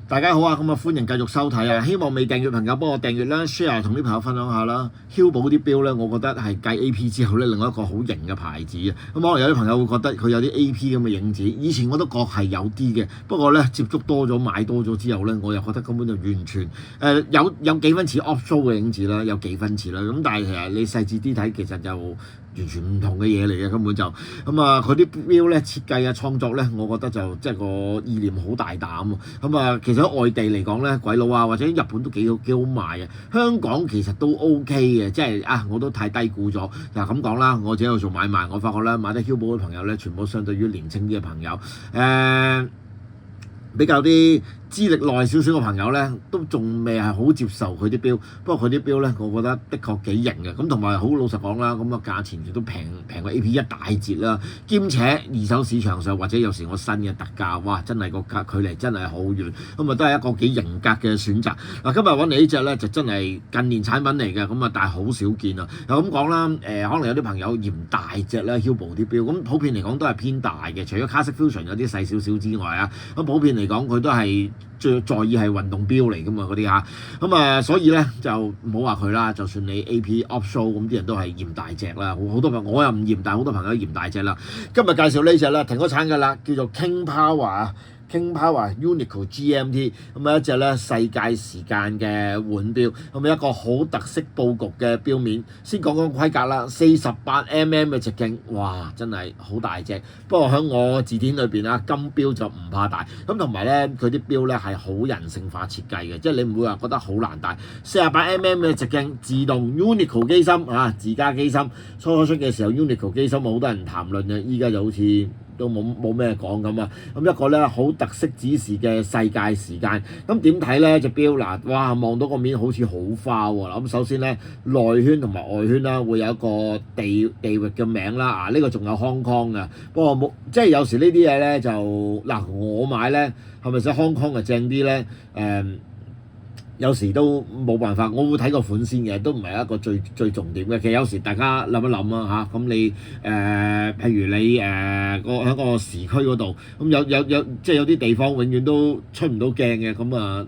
大家好啊，咁啊歡迎繼續收睇啊！希望未訂閱朋友幫我訂閱啦、share 同啲朋友分享下啦。Hublot 啲錶咧，我覺得係繼 AP 之後咧，另外一個好型嘅牌子啊。咁可能有啲朋友會覺得佢有啲 AP 咁嘅影子，以前我都覺係有啲嘅，不過咧接觸多咗、買多咗之後咧，我又覺得根本就完全有幾分似 off-show 嘅影子啦，有幾分似啦。咁但係其實你細緻啲睇，其實就完全唔同嘅嘢嚟嘅，根本就咁啊！佢啲錶咧設計啊、創作咧，我覺得就即係個意念好大膽喎。咁啊，其實喺外地嚟講咧，鬼佬啊或者日本都幾好賣嘅。香港其實都 OK 嘅，即係啊，我都太低估咗。嗱咁講啦，我自己喺度做買賣，我發覺咧買得 Hublot 嘅朋友咧，全部相對於年青啲嘅朋友，比較啲資歷耐少少嘅朋友咧，都仲未係好接受佢啲錶。不過佢啲錶咧，我覺得的確幾型嘅。咁同埋好老實講啦，咁啊價錢亦都平過 AP 一大截啦。兼且二手市場上或者有時我新嘅特價，哇！真係個距離真係好遠。咁啊都係一個幾型格嘅選擇。嗱，今日揾嚟呢隻咧就真係近年產品嚟嘅，咁啊但係好少見啊。又咁講啦，可能有啲朋友嫌大隻啦 Hublot 啲錶，咁普遍嚟講都係偏大嘅。除咗 Classic Fusion 有啲細少少之外啊，咁普遍嚟講佢都係最在意係運動錶嚟㗎嘛嗰啲嚇，咁啊所以咧就唔好話佢啦，就算你 AP Off-show 咁啲人都係嫌大隻啦，好多朋友我又唔嫌，但係好多朋友都嫌大隻啦。今日介紹呢隻啦，停咗產㗎啦，叫做 King Power。King Power Uniqlo GMT 咁啊一隻咧世界時間嘅腕錶，咁一個好特色佈局嘅錶面。先講講規格啦，48mm 嘅直徑，哇真係好大隻。不過喺我字典裏邊啊，金錶就唔怕大。咁同埋咧佢啲錶咧係好人性化設計嘅，即係你唔會話覺得好難戴。48mm 嘅直徑，自動 Uniqlo 機芯啊，自家機芯。初出嘅時候 Uniqlo 機芯好多人談論嘅，依家就好似都冇咩講咁啊！咁一個咧好特色指示嘅世界時間，咁點睇咧隻錶嗱？哇，望到個面好似好花喎！咁首先咧內圈同埋外圈啦，會有一個地域嘅名啦。啊，呢個仲有 Hong Kong 嘅，不過冇即係有時呢啲嘢咧就嗱，我買咧係咪寫 Hong Kong 就正啲咧？有時都冇辦法，我會睇個款先嘅，都唔係一個最重點嘅。其實有時大家諗一諗啊嚇，咁你譬如你喺個時區嗰度，咁有即係有啲地方永遠都出唔到鏡嘅，咁啊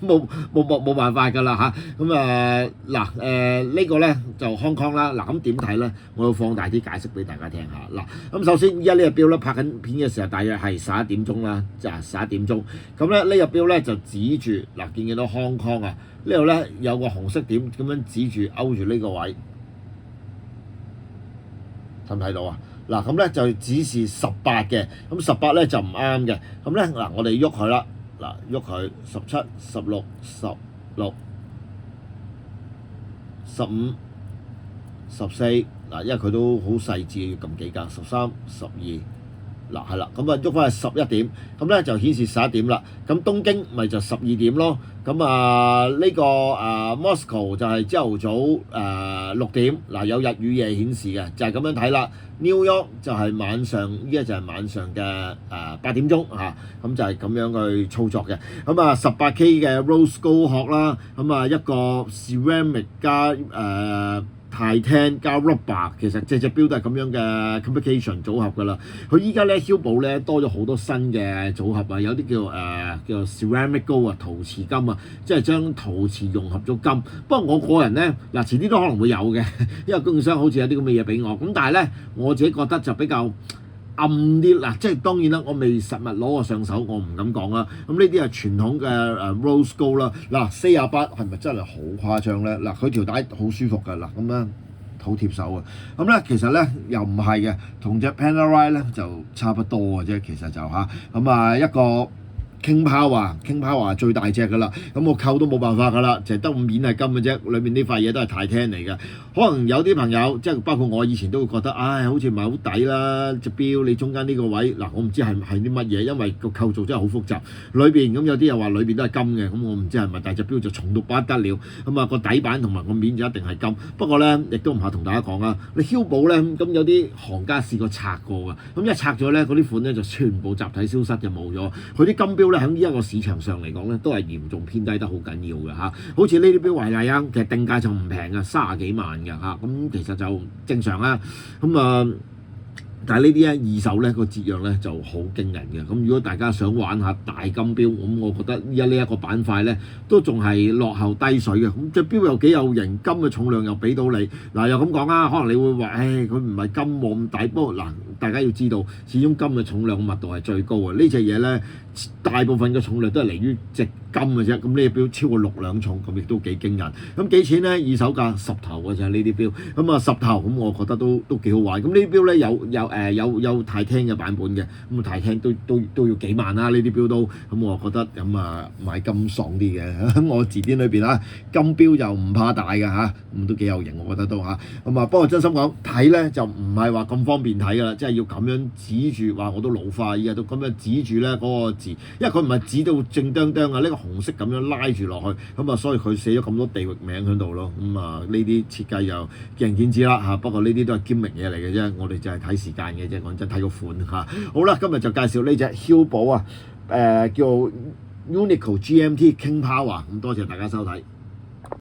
冇辦法㗎啦嚇。咁呢個咧就 Hong Kong 啦。嗱咁點睇咧？我要放大啲解釋俾大家聽下。嗱咁首先依家呢隻錶咧拍緊片嘅時候，大約係11點鐘啦，即係11點鐘。咁咧呢隻錶咧就指住嗱，見到 Hong Kong。呢度咧有個紅色點咁樣指住勾住呢個位，睇唔睇到啊？嗱咁咧就指示18嘅，咁18咧就唔啱嘅。咁咧嗱，我哋喐佢啦，嗱喐佢17、16、16、15、14，嗱因為佢都好細緻，撳幾格13、12。嗱係啦，咁啊喐翻去11點，咁咧就顯示11點啦。咁東京咪就12點咯。咁呢個Moscow 就係朝頭早6點，嗱有日與夜顯示嘅，就係咁樣睇啦。New York 就係晚上，依家就係晚上嘅8點鐘嚇，咁就係咁樣去操作嘅。咁啊18K 嘅 Rose Gold 殼啦，咁啊一個 ceramic 加Titan 加 rubber， 其實隻錶都係咁樣嘅 combination 組合㗎啦。佢依家咧 Hublot 咧多咗好多新嘅組合啊，有啲叫 ceramic gold 啊，陶瓷金啊，即係將陶瓷融合咗金。不過我個人咧嗱，遲啲都可能會有嘅，因為供應商好似有啲咁嘅嘢俾我。咁但係咧，我自己覺得就比較暗啲嗱，即係當然啦，我未實物攞我上手，我唔敢講啦。咁呢啲係傳統嘅Rose Gold 啦。嗱48係咪真係好誇張咧？嗱，佢條帶好舒服㗎，嗱咁樣好貼手啊。咁咧其實咧又唔係嘅，同隻 Panerai 咧就差不多嘅啫。其實就咁一個。King Power 最大隻㗎啦，咁我扣都冇辦法㗎啦，就係得面係金嘅啫，裏面呢塊嘢都係Titan嚟嘅。可能有啲朋友即係包括我以前都會覺得，唉，好似唔係好抵啦，隻錶你中間呢個位嗱，我唔知係啲乜嘢，因為個構造真係好複雜。裏邊咁有啲又話裏邊都係金嘅，咁我唔知係咪，但係隻錶就重到不得了。咁啊個底板同埋個面就一定係金。不過咧，亦都唔怕同大家講啦，你 Hublot 咧咁有啲行家試過拆過㗎，咁一拆咗咧嗰啲款咧就全部集體消失就冇咗。佢啲金錶喺呢一個市場上嚟講咧，都係嚴重偏低得好緊要嘅嚇。好似呢啲錶為例啊，其實定價就唔平嘅，30幾萬嘅嚇。咁其實就正常啦。咁但係呢啲咧二手咧個折讓咧就好驚人嘅。咁如果大家想玩下大金錶，咁我覺得依家呢一個板塊咧都仲係落後低水嘅。咁隻錶又幾有型，金嘅重量又俾到你。嗱又咁講啊，可能你會話，佢唔係金冇咁大，不過嗱大家要知道，始終金嘅重量密度係最高嘅。呢隻嘢咧大部分嘅重量都係嚟於隻金嘅啫。咁呢隻錶超過6兩重，咁亦都幾驚人。咁幾錢咧？二手價10頭嘅就係呢啲錶。咁啊10頭，咁我覺得都幾好玩。咁呢啲錶咧有大廳嘅版本嘅，咁大廳都要幾萬啦，呢啲錶都，咁我覺得咁啊買金爽啲嘅。我字典裏邊啊，金錶又唔怕大嘅嚇，咁都幾有型，我覺得都嚇。咁啊，不過真心講睇咧就唔係話咁方便睇㗎啦，即係要咁樣指住話我都老化，依家都咁樣指住咧嗰個字，因為佢唔係指到正當當啊，呢個紅色咁樣拉住落去，咁啊所以佢寫咗咁多地域名喺度咯。咁啊呢啲設計又見仁見智啦嚇，不過呢啲都係堅明嘢嚟嘅啫，我哋就係睇時間嘅啫，講真睇個款嚇。好啦，今日就介紹呢隻碉堡啊，叫 Uniqlo GMT King Power，咁多謝大家收睇。